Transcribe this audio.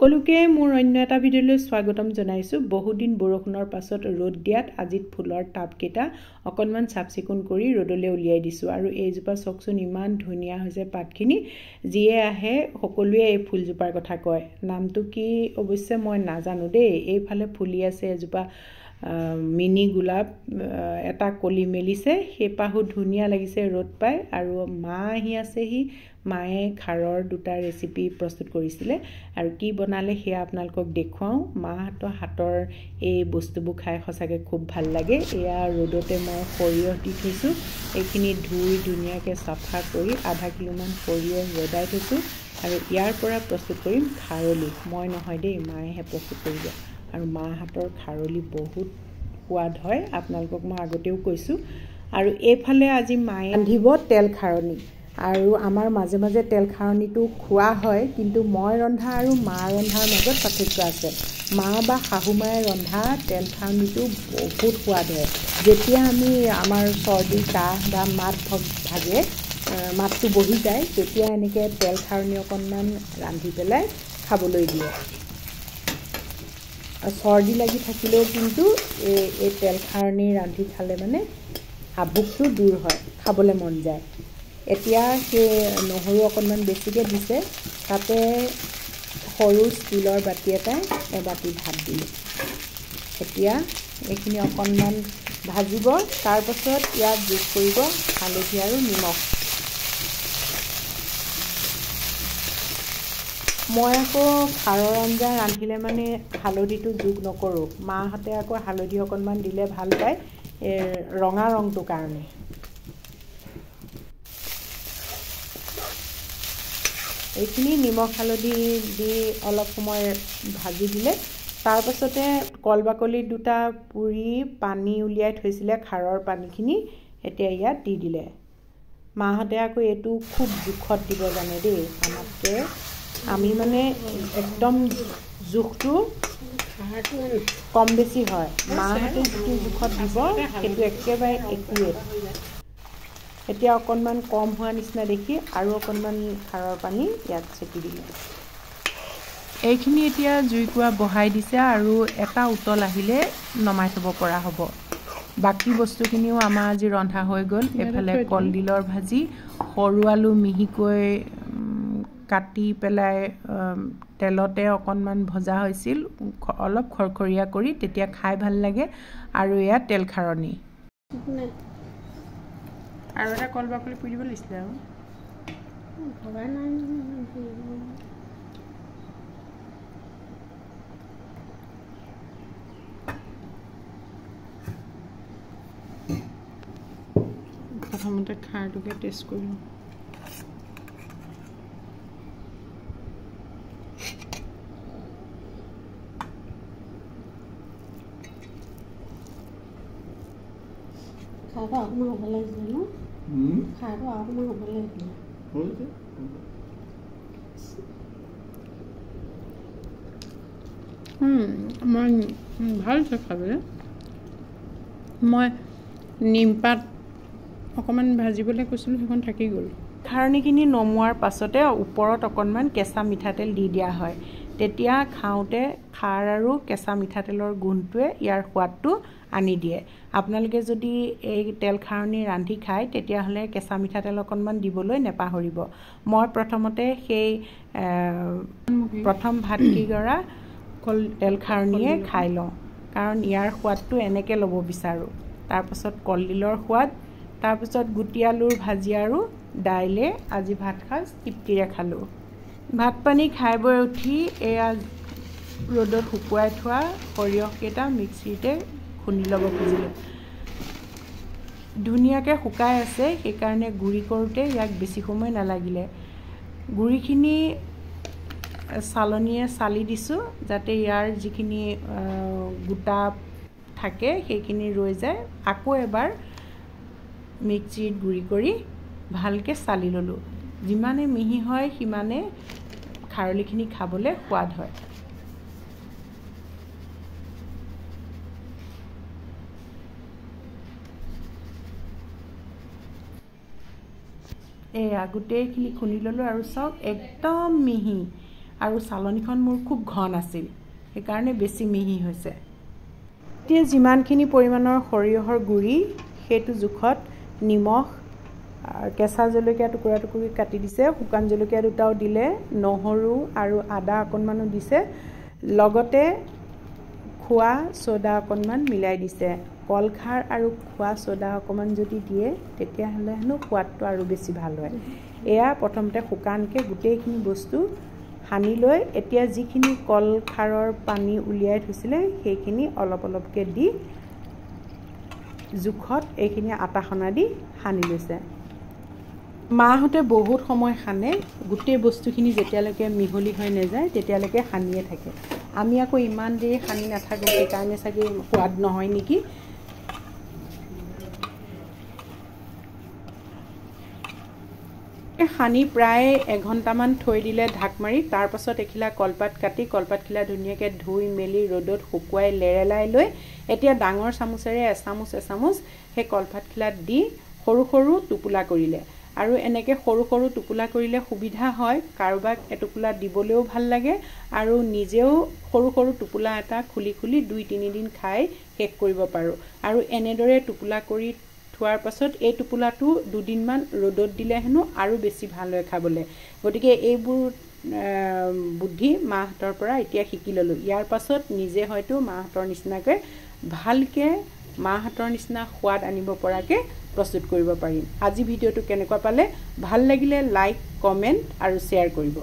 সকলোকে মোৰ অন্য এটা ভিডিঅ'লৈ স্বাগতম জনাইছো। বহুদিন বৰষুণৰ পাছত ৰ'দ দিয়াত আজিত ফুলৰ টাবকেইটা অকণমান চাফচিকুণ কৰি ৰ'দলৈ উলিয়াই দিছো আৰু এইজোপা চকচোন ইমান ধুনীয়া হৈছে পাতখিনি। যিয়ে আহে সকলোৱে এই ফুলজোপাৰ কথা কয়। নামটো কি অৱশ্যে মই নাজানো দেই। এইফালে ফুলি আছে এজোপা মিনি গোলাপ, এটা কলি মেলিছে, সেইপাহো ধুনীয়া লাগিছে ৰ'দ পাই। আৰু মা আহি আছেহি। মায়ে খাৰৰ দুটা ৰেচিপি প্ৰস্তুত কৰিছিলে আৰু কি বনালে সেয়া আপোনালোকক দেখুৱাওঁ। মাহঁতৰ হাতৰ এই বস্তুবোৰ খাই সঁচাকৈ খুব ভাল লাগে। এয়া ৰ'দতে মই সৰিয়হ দি থৈছোঁ। এইখিনি ধুই ধুনীয়াকৈ চাফা কৰি আধা কিলোমান সৰিয়হ ৰ'দাই থৈছোঁ আৰু ইয়াৰ পৰা প্ৰস্তুত কৰিম খাৰলি। মই নহয় দেই, মায়েহে প্ৰস্তুত কৰিব। আৰু মা হাতৰ খাৰলি বহুত সোৱাদ হয়, আপোনালোকক মই আগতেও কৈছোঁ। আৰু এইফালে আজি মায়ে ৰান্ধিব তেল খাৰণি। আৰু আমাৰ মাজে মাজে তেল খাৰণিটো খোৱা হয়, কিন্তু মই ৰন্ধা আৰু মা ৰন্ধাৰ মাজত পাৰ্থক্য আছে। মা বা শাহু মায়ে ৰন্ধা তেল খাৰণিটো বহুত সোৱাদ হয়। যেতিয়া আমি আমাৰ চৰ্দি কাহ বা মাত ভাগে, মাতটো বহি যায়, তেতিয়া এনেকৈ তেল খাৰণি অকণমান ৰান্ধি পেলাই খাবলৈ দিয়ে। চৰ্দি লাগি থাকিলেও কিন্তু এই তেল খাৰণি ৰান্ধি খালে মানে আভোকটো দূৰ হয়, খাবলৈ মন যায়। এতিয়া সেই নহৰু অকণমান বেছিকৈ দিছে, তাতে সৰু ষ্টীলৰ বাতি এটাই এবাতি ভাত দিলোঁ। এতিয়া এইখিনি অকণমান ভাজিব, তাৰপাছত ইয়াত যোগ কৰিব হালধি আৰু নিমখ। মই আকৌ খাৰৰ আঞ্জা ৰান্ধিলে মানে হালধিটো যোগ নকৰোঁ। মাহঁতে আকৌ হালধি অকণমান দিলে ভাল পায়, ৰঙা ৰংটোৰ কাৰণে। এইখিনি নিমখ হালধি দি অলপ সময় ভাজি দিলে, তাৰপাছতে কল বাকলি দুটা পুৰি পানী উলিয়াই থৈছিলে, খাৰৰ পানীখিনি এতিয়া ইয়াত দি দিলে। মাহঁতে আকৌ এইটো খুব জোখত দিব জানে দেই আমাতকৈ। আমি মানে একদম জোখটো কম বেছি হয়। মাহঁতে যিটো জোখত দিব সেইটো একেবাৰে একুৰেট। এতিয়া অকণমান কম হোৱা নিচিনা দেখি আৰু অকণমান খাৰৰ পানী ইয়াত চেপি দিলে। এইখিনি এতিয়া জুইকুৰা বহাই দিছে আৰু এটা উতল আহিলে নমাই থ'ব পৰা হ'ব। বাকী বস্তুখিনিও আমাৰ আজি ৰন্ধা হৈ গ'ল। এফালে কলডিলৰ ভাজি, সৰু আলু মিহিকৈ কাটি পেলাই তেলতে অকণমান ভজা হৈছিল, অলপ খৰখৰীয়া কৰি, তেতিয়া খাই ভাল লাগে। আৰু এয়া তেল খাৰণি। আৰু এটা কল বাকলি পুৰি দিব লাগিছিলে আৰু প্ৰথমতে খাৰটোকে টেষ্ট কৰি লওঁ। খাৰটো অকণমান হ'ব লাগিছিলে ন? খাৰটো অকণমান হ'ব লাগিছিলে। মই ভাল হৈছে খাবলৈ। মই নিমপাত অকণমান ভাজিবলৈ কৈছিলোঁ, সেইখন থাকি গ'ল। খাৰণিখিনি নমোৱাৰ পাছতে ওপৰত অকণমান কেঁচা মিঠাতেল দি দিয়া হয়। তেতিয়া খাওঁতে খাৰ আৰু কেঁচা মিঠাতেলৰ গোন্ধটোৱে ইয়াৰ সোৱাদটো আনি দিয়ে। আপোনালোকে যদি এই তেল খাৰণি ৰান্ধি খায়, তেতিয়াহ'লে কেঁচা মিঠাতেল অকণমান দিবলৈ নেপাহৰিব। মই প্ৰথমতে সেই প্ৰথম ভাতকেইগৰা তেল খাৰণিয়ে খাই লওঁ, কাৰণ ইয়াৰ সোৱাদটো এনেকৈ ল'ব বিচাৰোঁ। তাৰপাছত কলডিলৰ সোৱাদ, তাৰপিছত গুটি আলুৰ ভাজি আৰু দাইলে আজি ভাতসাজ তৃপ্তিৰে খালোঁ। ভাত পানী খাই বৈ উঠি এয়া ৰ'দত শুকুৱাই থোৱা সৰিয়হকেইটা মিক্সিতে খুন্দি ল'ব খুজিলোঁ। ধুনীয়াকৈ শুকাই আছে, সেইকাৰণে গুড়ি কৰোঁতে ইয়াক বেছি সময় নালাগিলে। গুড়িখিনি চালনীয়ে চালি দিছোঁ, যাতে ইয়াৰ যিখিনি গোটা থাকে সেইখিনি ৰৈ যায়। আকৌ এবাৰ মিক্সিত গুড়ি কৰি ভালকৈ চালি ল'লোঁ। যিমানে মিহি হয় সিমানে খাৰলিখিনি খাবলৈ সোৱাদ হয়। এয়া গোটেইখিনি খুন্দি ল'লোঁ আৰু চাওক একদম মিহি। আৰু চালনীখন মোৰ খুব ঘন আছিল সেইকাৰণে বেছি মিহি হৈছে এতিয়া যিমানখিনি পৰিমাণৰ সৰিয়হৰ গুড়ি সেইটো জোখত নিমখ কেঁচা জলকীয়া টুকুৰা টুকুৰি কাটি দিছে শুকান জলকীয়া দুটাও দিলে নহৰু আৰু আদা অকণমানো দিছে লগতে খোৱা সোডা অকণমান মিলাই দিছে কলখাৰ আৰু খোৱা সোডা অকণমান যদি দিয়ে তেতিয়াহ'লে হেনো সোৱাদটো আৰু বেছি ভাল হয় এয়া প্ৰথমতে শুকানকৈ গোটেইখিনি বস্তু সানি লৈ এতিয়া যিখিনি কলখাৰৰ পানী উলিয়াই থৈছিলে সেইখিনি অলপ অলপকৈ দি জোখত এইখিনি আটা সনা দি সানি লৈছে মাহঁতে বহুত সময় সানে গোটেই বস্তুখিনি যেতিয়ালৈকে মিহলি হৈ নাযায় তেতিয়ালৈকে সানিয়ে থাকে আমি আকৌ ইমান দেৰি সানি নাথাকোঁ সেইকাৰণে চাগে সোৱাদ নহয় নেকি সানি প্ৰায় এঘণ্টামান থৈ দিলে ঢাক মাৰি তাৰ পাছত এখিলা কলপাত কাটি কলপাতখিলা ধুনীয়াকৈ ধুই মেলি ৰ'দত শুকুৱাই লেৰেলাই লৈ এতিয়া ডাঙৰ চামুচেৰে এচামুচ সেই কলপাতখিলাত দি সৰু সৰু টোপোলা কৰিলে আৰু এনেকৈ সৰু সৰু টোপোলা কৰিলে সুবিধা হয় কাৰোবাক এটোপোলা দিবলৈও ভাল লাগে আৰু নিজেও সৰু সৰু টোপোলা এটা খুলি খুলি 2-3 দিন খাই শেষ কৰিব পাৰোঁ আৰু এনেদৰে টোপোলা কৰি থোৱাৰ পাছত এই টোপোলাটো 2 দিনমান ৰ'দত দিলে হেনো আৰু বেছি ভাল হয় খাবলৈ গতিকে এইবোৰ বুদ্ধি মাহঁতৰ পৰা এতিয়া শিকি ল'লোঁ ইয়াৰ পাছত নিজে হয়তো মাহঁতৰ নিচিনাকৈ ভালকৈ মাহঁতৰ নিচিনা সোৱাদ আনিব পৰাকৈ প্ৰস্তুত কৰিব পাৰিম আজি ভিডিঅ'টো কেনেকুৱা পালে ভাল লাগিলে লাইক কমেণ্ট আৰু শ্বেয়াৰ কৰিব